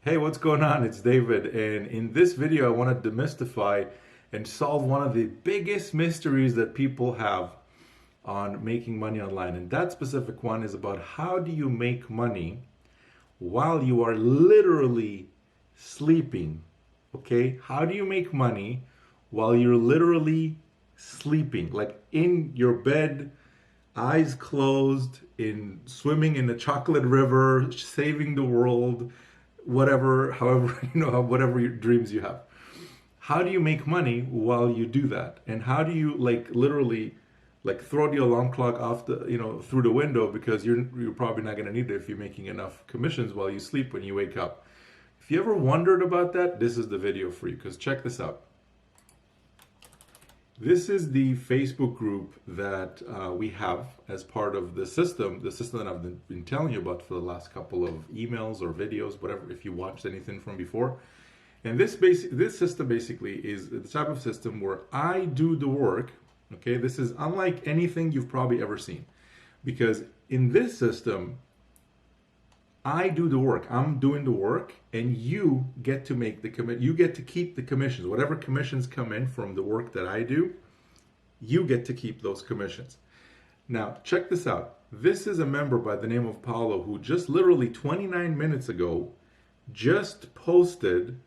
Hey, what's going on? It's David, and in this video, I want to demystify and solve one of the biggest mysteries that people have on making money online. And that specific one is about how do you make money while you are literally sleeping? Okay? How do you make money while you're literally sleeping? Like in your bed, eyes closed, in swimming in a chocolate river, saving the world, whatever, however, whatever your dreams you have. How do you make money while you do that? And how do you like literally like throw the alarm clock off the, through the window because you're probably not going to need it if you're making enough commissions while you sleep when you wake up. If you ever wondered about that, this is the video for you, because check this out. This is the Facebook group that we have as part of the system that I've been telling you about for the last couple of emails or videos, whatever, if you watched anything from before. And this system basically is the type of system where I do the work. Okay, this is unlike anything you've probably ever seen, because in this system, I do the work. I'm doing the work, and you get to make the commit. You get to keep the commissions. Whatever commissions come in from the work that I do, you get to keep those commissions. Now, check this out. This is a member by the name of Paulo who just literally 29 minutes ago just posted.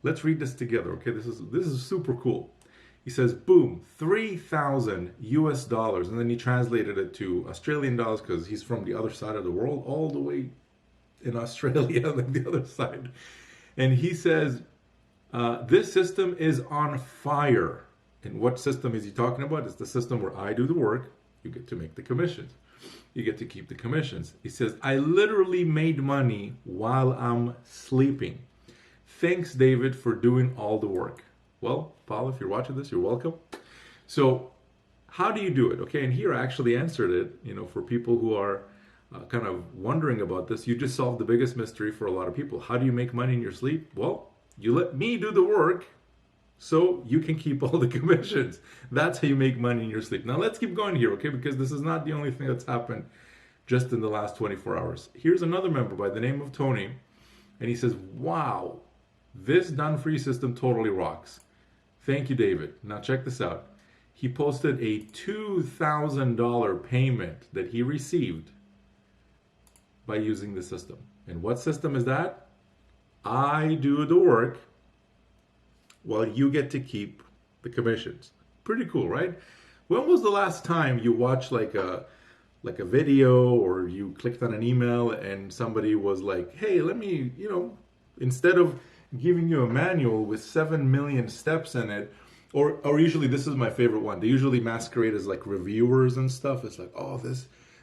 Let's read this together. Okay, this is super cool. He says, boom, 3,000 US dollars. And then he translated it to Australian dollars because he's from the other side of the world, all the way in Australia, like the other side. And he says, this system is on fire. And what system is he talking about? It's the system where I do the work, you get to make the commissions. You get to keep the commissions. He says, I literally made money while I'm sleeping. Thanks, David, for doing all the work. Well, Paul, if you're watching this, you're welcome. So how do you do it? Okay, and here I actually answered it, for people who are kind of wondering about this. You just solved the biggest mystery for a lot of people. How do you make money in your sleep? Well, you let me do the work so you can keep all the commissions. That's how you make money in your sleep. Now let's keep going here, okay? Because this is not the only thing that's happened just in the last 24 hours. Here's another member by the name of Tony, and he says, wow, this done-free system totally rocks. Thank you, David. Now check this out. He posted a $2,000 payment that he received by using the system. And what system is that? I do the work while you get to keep the commissions. Pretty cool, right? When was the last time you watched like a video, or you clicked on an email and somebody was like, hey, let me, instead of giving you a manual with 7 million steps in it, or usually, this is my favorite one, they usually masquerade as like reviewers and stuff. It's like, oh,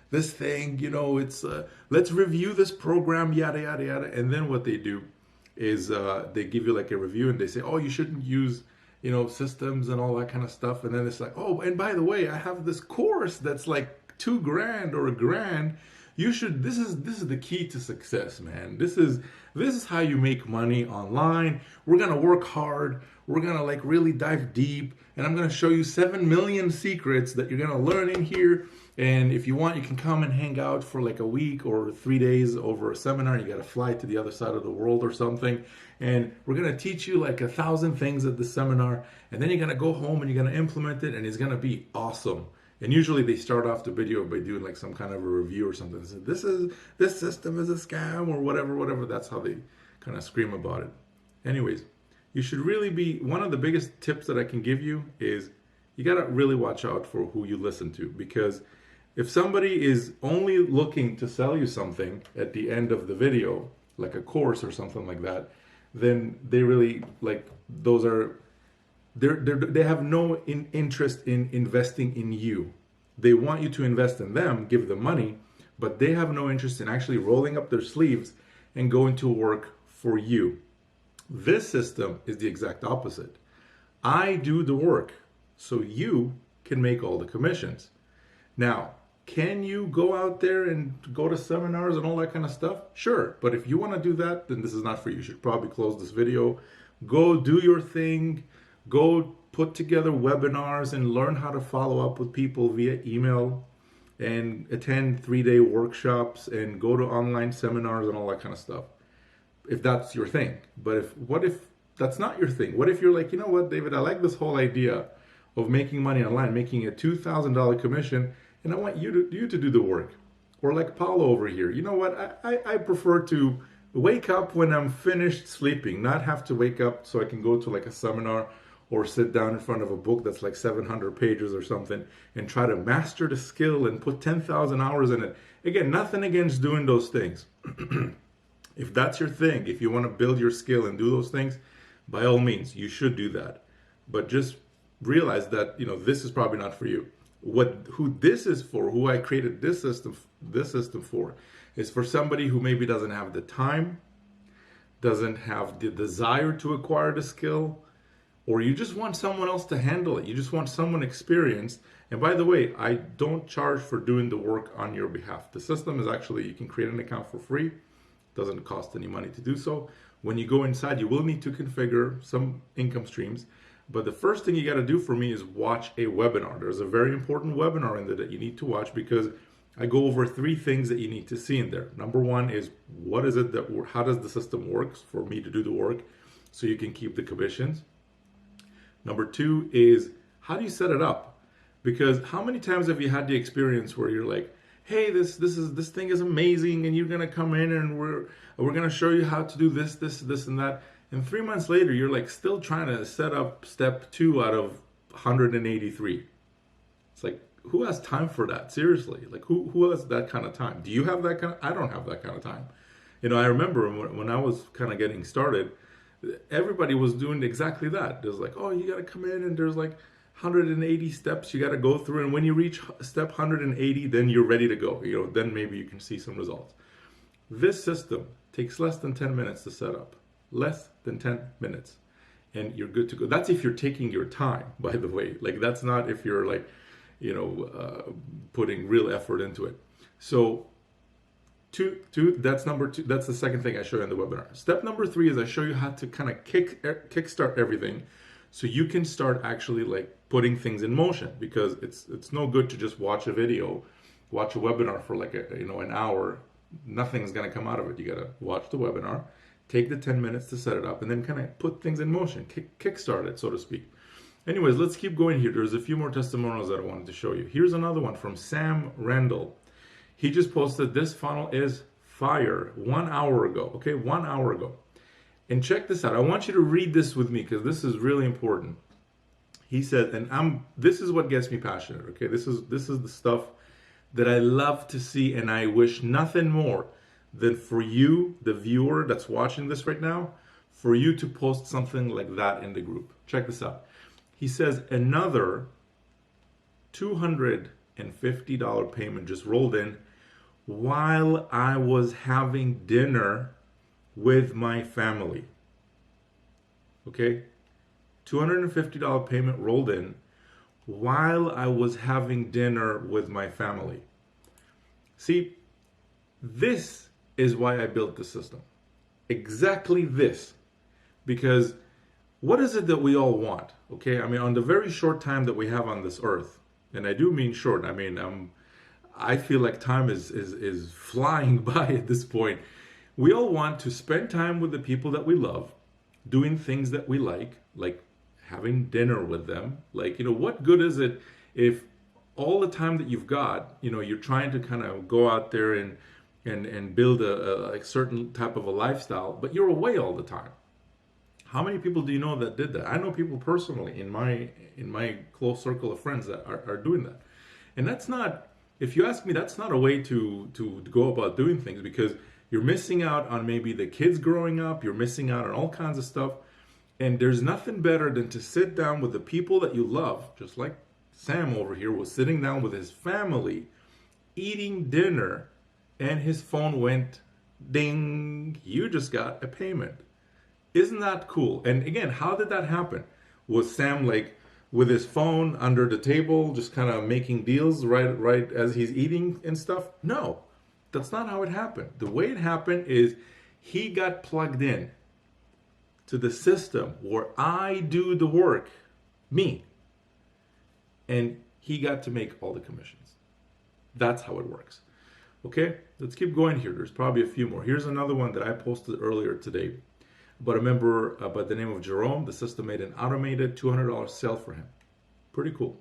this thing, it's let's review this program, yada yada yada. And then what they do is they give you like a review and they say, oh, you shouldn't use systems and all that kind of stuff. And then it's like, oh, and by the way, I have this course that's like $2,000 or $1,000. You should, this is the key to success, man. This is how you make money online. We're gonna work hard. We're gonna like really dive deep, and I'm gonna show you 7 million secrets that you're gonna learn in here. And if you want, you can come and hang out for like a week or 3 days over a seminar. You gotta fly to the other side of the world or something. And we're gonna teach you like 1,000 things at the seminar. And then you're gonna go home and you're gonna implement it, and it's gonna be awesome. And usually they start off the video by doing like some kind of a review or something. They say, this system is a scam or whatever. That's how they kind of scream about it. Anyways, you should really be, one of the biggest tips that I can give you is you got to really watch out for who you listen to, because if somebody is only looking to sell you something at the end of the video, like a course or something like that, then they really like, those are, they have no interest in investing in you. They want you to invest in them, give them money, but they have no interest in actually rolling up their sleeves and going to work for you. This system is the exact opposite. I do the work so you can make all the commissions. Now, can you go out there and go to seminars and all that kind of stuff? Sure, but if you want to do that, then this is not for you. You should probably close this video. Go do your thing. Go put together webinars and learn how to follow up with people via email, and attend 3-day workshops and go to online seminars and all that kind of stuff. if that's your thing. But what if that's not your thing? What if you're like, you know what, David, I like this whole idea of making money online, making a $2,000 commission, and I want you to do the work. Or like Paulo over here, you know what, I prefer to wake up when I'm finished sleeping, not have to wake up so I can go to like a seminar or sit down in front of a book that's like 700 pages or something and try to master the skill and put 10,000 hours in it. Again, nothing against doing those things. If that's your thing, if you want to build your skill and do those things, by all means, you should do that. But just realize that, this is probably not for you. Who this is for, who I created this system for, is for somebody who maybe doesn't have the time, doesn't have the desire to acquire the skill, or you just want someone else to handle it. You just want someone experienced. And by the way, I don't charge for doing the work on your behalf. The system is actually, you can create an account for free. Doesn't cost any money to do so. When you go inside, you will need to configure some income streams. But the first thing you got to do for me is watch a webinar. There's a very important webinar in there that you need to watch, because I go over 3 things that you need to see in there. Number 1 is, how does the system work for me to do the work so you can keep the commissions? Number 2 is, how do you set it up? Because how many times have you had the experience where you're like, hey, this thing is amazing, and you're gonna come in and we're gonna show you how to do this, and that. And 3 months later, you're like still trying to set up step 2 out of 183. It's like, who has time for that? Seriously, like who has that kind of time? Do you have that kind of? I don't have that kind of time. I remember when I was kind of getting started, everybody was doing exactly that. There's like, oh, you got to come in and there's like 180 steps you got to go through, and when you reach step 180, then you're ready to go. Then maybe you can see some results. This system takes less than 10 minutes to set up. Less than 10 minutes. And you're good to go. That's if you're taking your time, by the way. Like, that's not if you're like, putting real effort into it. So that's number 2. That's the second thing I show you in the webinar. Step number 3 is I show you how to kind of kickstart everything, so you can start actually like putting things in motion, because it's no good to just watch a video, watch a webinar for like an hour. Nothing's going to come out of it. You got to watch the webinar, take the 10 minutes to set it up, and then kind of put things in motion, kickstart it, so to speak. Anyways, let's keep going here. There's a few more testimonials that I wanted to show you. Here's another one from Sam Randall. He just posted, this funnel is fire, 1 hour ago. Okay, 1 hour ago. And check this out. I want you to read this with me, because this is really important. He said, this is what gets me passionate. Okay, this is the stuff that I love to see, and I wish nothing more than for you, the viewer that's watching this right now, for you to post something like that in the group. Check this out. He says, another $250 payment just rolled in while I was having dinner with my family. Okay? $250 payment rolled in while I was having dinner with my family. See, this is why I built the system. Exactly this. Because what is it that we all want? Okay, on the very short time that we have on this earth, and I do mean short, I feel like time is flying by at this point. We all want to spend time with the people that we love, doing things that we like having dinner with them. What good is it if all the time that you've got, you're trying to kind of go out there and build a certain type of a lifestyle, but you're away all the time? How many people do you know that did that? I know people personally in my close circle of friends that are doing that. And that's not, if you ask me, that's not a way to go about doing things, because you're missing out on maybe the kids growing up, you're missing out on all kinds of stuff. And there's nothing better than to sit down with the people that you love, just like Sam over here was sitting down with his family, eating dinner, and his phone went ding, you just got a payment. Isn't that cool? And again, how did that happen? Was Sam with his phone under the table, just kind of making deals right as he's eating and stuff? No, that's not how it happened. The way it happened is he got plugged in to the system where I do the work, me, and he got to make all the commissions. That's how it works. Okay, let's keep going here. There's probably a few more. Here's another one that I posted earlier today. But a member by the name of Jerome, the system made an automated $200 sale for him. Pretty cool.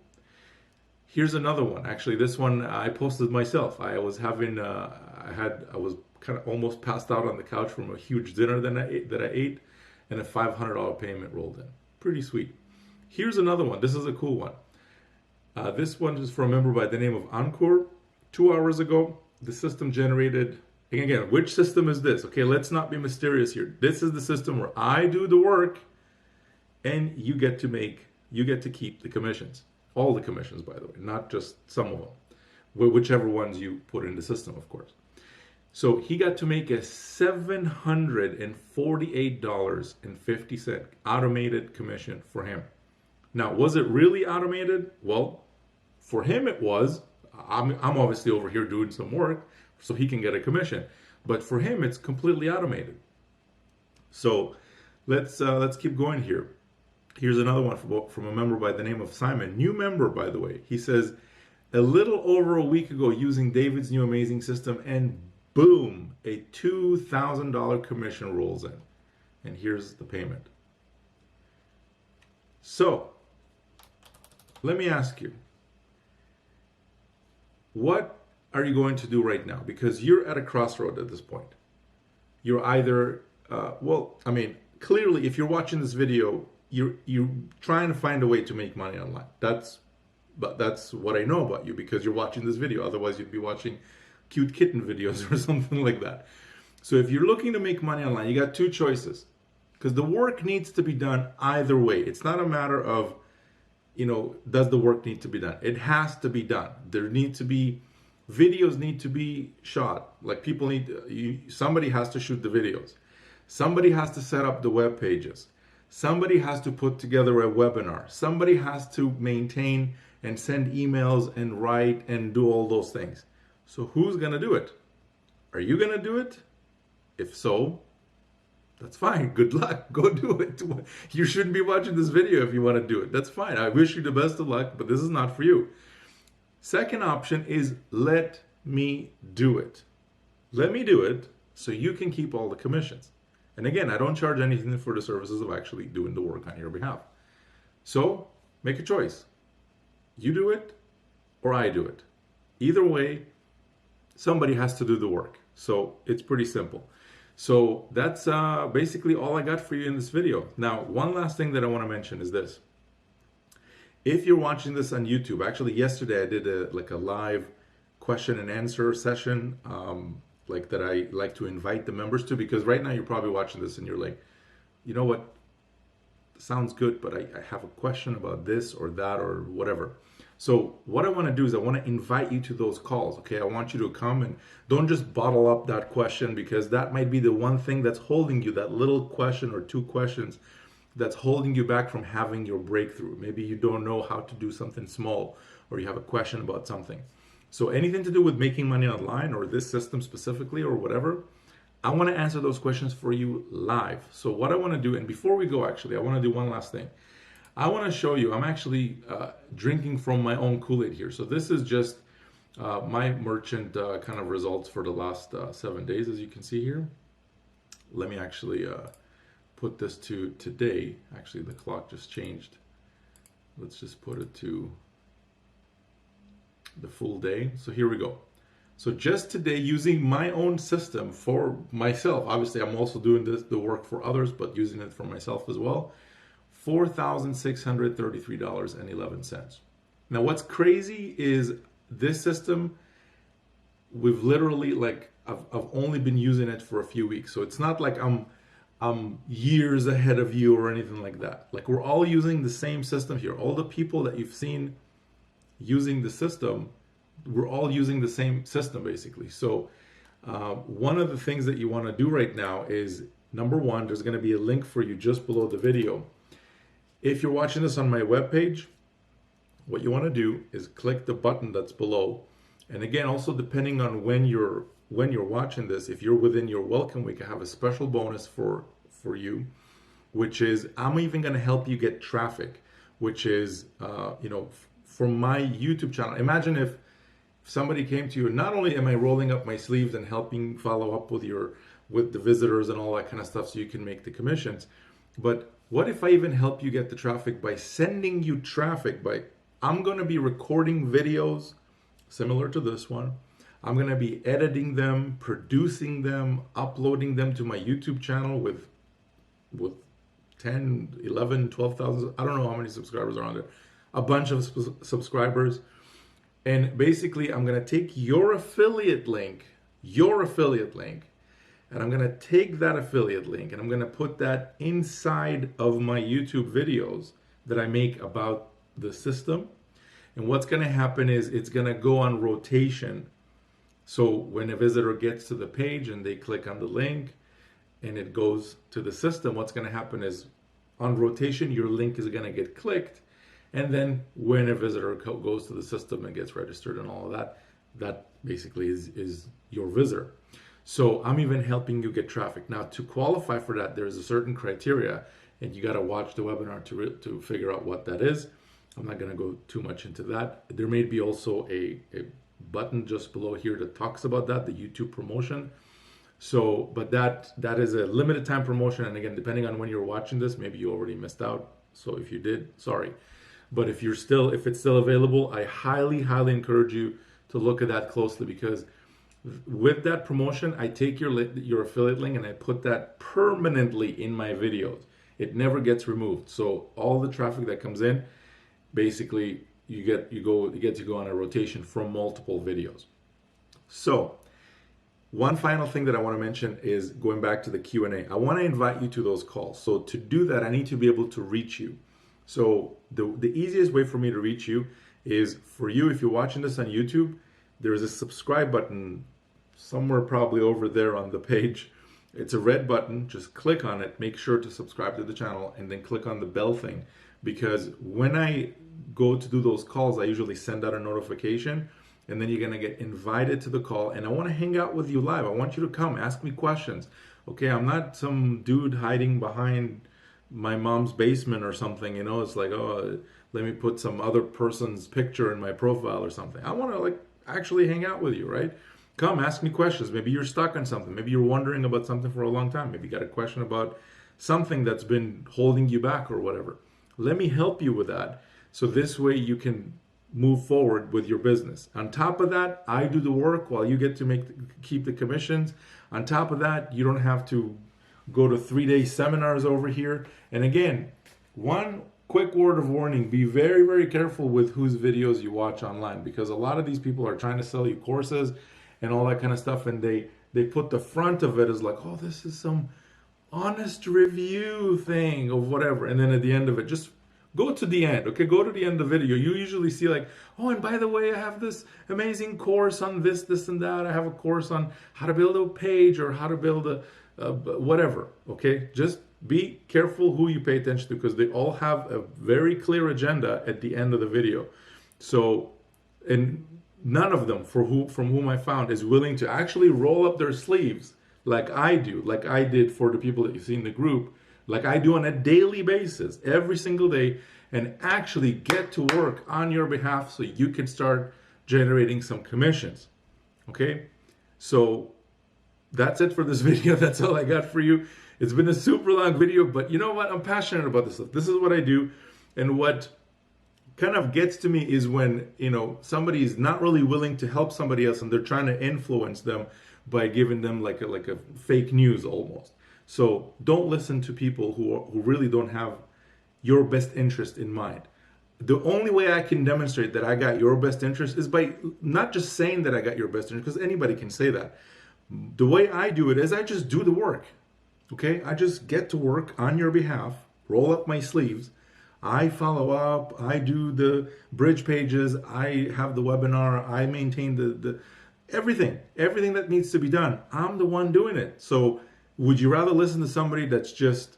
Here's another one. Actually, this one I posted myself. I was having, I was kind of almost passed out on the couch from a huge dinner that I ate, and a $500 payment rolled in. Pretty sweet. Here's another one. This is a cool one. This one is from a member by the name of Encore. 2 hours ago, the system generated, and again, which system is this? Okay, let's not be mysterious here. This is the system where I do the work and you get to keep the commissions. All the commissions, by the way, not just some of them. Whichever ones you put in the system, of course. So he got to make a $748.50 automated commission for him. Now, was it really automated? Well, for him it was. I'm obviously over here doing some work so he can get a commission. But for him, it's completely automated. So let's keep going here. Here's another one from a member by the name of Simon. New member, by the way. He says, a little over a week ago, using David's new amazing system, and boom, a $2,000 commission rolls in. And here's the payment. So let me ask you, what are you going to do right now? Because you're at a crossroad at this point. You're either, clearly, if you're watching this video, you're trying to find a way to make money online. That's what I know about you, because you're watching this video. Otherwise, you'd be watching cute kitten videos or something like that. So if you're looking to make money online, you got two choices, because the work needs to be done either way. It's not a matter of, does the work need to be done? It has to be done. Videos need to be shot. Like somebody has to shoot the videos. Somebody has to set up the web pages. Somebody has to put together a webinar. Somebody has to maintain and send emails and write and do all those things. So who's going to do it? Are you going to do it? If so, that's fine. Good luck. Go do it. You shouldn't be watching this video if you want to do it. That's fine. I wish you the best of luck, but this is not for you. Second option is let me do it. Let me do it so you can keep all the commissions. And again, I don't charge anything for the services of actually doing the work on your behalf. So make a choice. You do it or I do it. Either way, somebody has to do the work. So it's pretty simple. So that's basically all I got for you in this video. Now, one last thing that I want to mention is this. If you're watching this on YouTube, actually yesterday I did a live question and answer session that I like to invite the members to, because right now you're probably watching this and you're like, you know what, sounds good, but I have a question about this or that or whatever. So what I want to do is I want to invite you to those calls, okay? I want you to come and don't just bottle up that question, because that might be the one thing that's holding you, that little question or two questions that's holding you back from having your breakthrough. Maybe you don't know how to do something small, or you have a question about something. So anything to do with making money online, or this system specifically, or whatever, I want to answer those questions for you live. So what I want to do, and before we go, actually, I want to do one last thing. I want to show you, I'm actually drinking from my own Kool-Aid here. So this is just my merchant kind of results for the last 7 days, as you can see here. Let me actually put this to today. Actually, the clock just changed. Let's just put it to the full day. So here we go. So just today, using my own system for myself, obviously I'm also doing the work for others, but using it for myself as well, $4,633.11. Now what's crazy is this system, we've literally I've only been using it for a few weeks. So it's not like I'm years ahead of you or anything like that. Like, we're all using the same system here. All the people that you've seen using the system, we're all using the same system basically. So one of the things that you want to do right now is, number one, there's going to be a link for you just below the video. If you're watching this on my webpage, what you want to do is click the button that's below. And again, also depending on when you're watching this, if you're within your welcome week, I have a special bonus for you, which is I'm even going to help you get traffic, which is for my YouTube channel. Imagine if somebody came to you, not only am I rolling up my sleeves and helping follow up with the visitors and all that kind of stuff so you can make the commissions, but what if I even help you get the traffic by sending you traffic? I'm going to be recording videos similar to this one. I'm going to be editing them, producing them, uploading them to my YouTube channel with 10, 11, 12,000, I don't know how many subscribers are on there, a bunch of subscribers. And basically, I'm going to take your affiliate link, and I'm going to take that affiliate link and I'm going to put that inside of my YouTube videos that I make about the system. And what's going to happen is it's going to go on rotation. So when a visitor gets to the page and they click on the link and it goes to the system, what's going to happen is on rotation, your link is going to get clicked. And then when a visitor goes to the system and gets registered and all of that, that basically is your visitor. So I'm even helping you get traffic. Now, to qualify for that, there's a certain criteria, and you got to watch the webinar to figure out what that is. I'm not going to go too much into that. There may be also a button just below here that talks about that, the YouTube promotion. So, but that is a limited time promotion. And again, depending on when you're watching this, maybe you already missed out. So if you did, sorry. But if it's still available, I highly, highly encourage you to look at that closely, because with that promotion, I take your affiliate link and I put that permanently in my videos. It never gets removed. So all the traffic that comes in, basically you get to go on a rotation from multiple videos. So one final thing that I want to mention is going back to the Q&A. I want to invite you to those calls. So to do that, I need to be able to reach you. So the easiest way for me to reach you is for you, if you're watching this on YouTube, there is a subscribe button somewhere probably over there on the page. It's a red button. Just click on it. Make sure to subscribe to the channel and then click on the bell thing, because when I go to do those calls, I usually send out a notification, and then you're going to get invited to the call, and I want to hang out with you live. I want you to come ask me questions. Okay, I'm not some dude hiding behind my mom's basement or something, it's like, oh, let me put some other person's picture in my profile or something. I want to actually hang out with you, right? Come ask me questions. Maybe you're stuck on something. Maybe you're wondering about something for a long time. Maybe you got a question about something that's been holding you back or whatever. Let me help you with that. So this way you can move forward with your business. On top of that, I do the work while you get to keep the commissions. On top of that, you don't have to go to 3-day seminars over here. And again, one quick word of warning, be very, very careful with whose videos you watch online, because a lot of these people are trying to sell you courses and all that kind of stuff, and they put the front of it as like, oh, this is some honest review thing of whatever, and then at the end of it, just go to the end, okay? Go to the end of the video. You usually see like, oh, and by the way, I have this amazing course on this, and that. I have a course on how to build a page or how to build a whatever, okay? Just be careful who you pay attention to, because they all have a very clear agenda at the end of the video. So, and none of them from whom I found is willing to actually roll up their sleeves like I do, like I did for the people that you see in the group, like I do on a daily basis, every single day, and actually get to work on your behalf so you can start generating some commissions, okay? So that's it for this video. That's all I got for you. It's been a super long video, but you know what? I'm passionate about this stuff. This is what I do. And what kind of gets to me is when, somebody is not really willing to help somebody else and they're trying to influence them by giving them like a fake news almost. So don't listen to people who really don't have your best interest in mind. The only way I can demonstrate that I got your best interest is by not just saying that I got your best interest, because anybody can say that. The way I do it is I just do the work. Okay, I just get to work on your behalf, roll up my sleeves, I follow up, I do the bridge pages, I have the webinar, I maintain the everything that needs to be done. I'm the one doing it. So would you rather listen to somebody that's just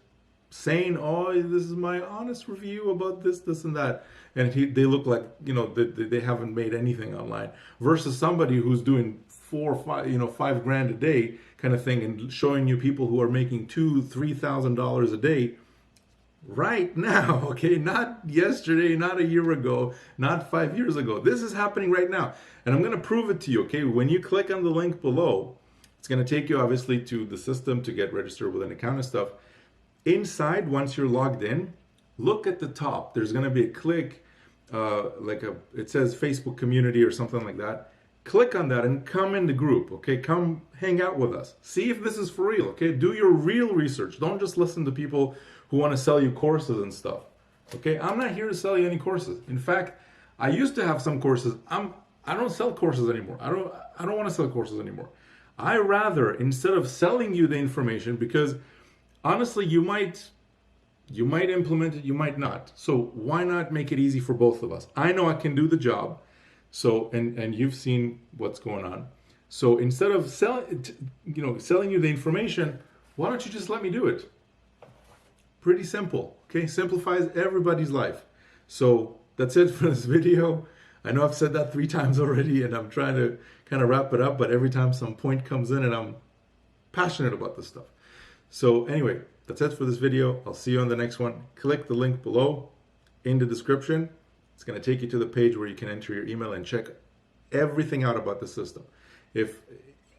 saying, oh, this is my honest review about this, and that, and they look like, they haven't made anything online, versus somebody who's doing $4,000-$5,000 a day kind of thing, and showing you people who are making $2,000-$3,000 a day right now, okay? Not yesterday, not a year ago, not 5 years ago. This is happening right now. And I'm going to prove it to you, okay? When you click on the link below, it's going to take you obviously to the system to get registered with an account and stuff. Inside, once you're logged in, look at the top. There's going to be a click, it says Facebook community or something like that. Click on that and come in the group, okay? Come hang out with us. See if this is for real, okay? Do your real research. Don't just listen to people who want to sell you courses and stuff, okay? I'm not here to sell you any courses. In fact, I used to have some courses. I don't sell courses anymore. I don't want to sell courses anymore. I rather, instead of selling you the information, because honestly, you might implement it, you might not. So why not make it easy for both of us? I know I can do the job. So, and you've seen what's going on. So instead of selling you the information, why don't you just let me do it? Pretty simple, okay? Simplifies everybody's life. So that's it for this video. I know I've said that 3 times already, and I'm trying to kind of wrap it up, but every time some point comes in and I'm passionate about this stuff. So anyway, that's it for this video. I'll see you on the next one. Click the link below in the description. It's going to take you to the page where you can enter your email and check everything out about the system. If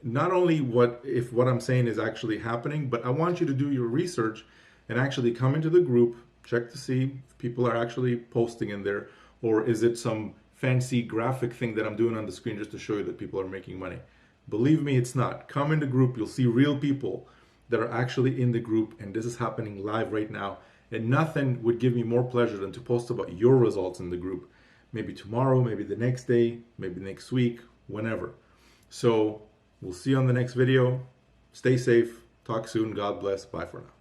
not only what I'm saying is actually happening, but I want you to do your research and actually come into the group, check to see if people are actually posting in there, or is it some fancy graphic thing that I'm doing on the screen just to show you that people are making money. Believe me, it's not. Come in the group, you'll see real people that are actually in the group, and this is happening live right now. And nothing would give me more pleasure than to post about your results in the group. Maybe tomorrow, maybe the next day, maybe next week, whenever. So we'll see you on the next video. Stay safe. Talk soon. God bless. Bye for now.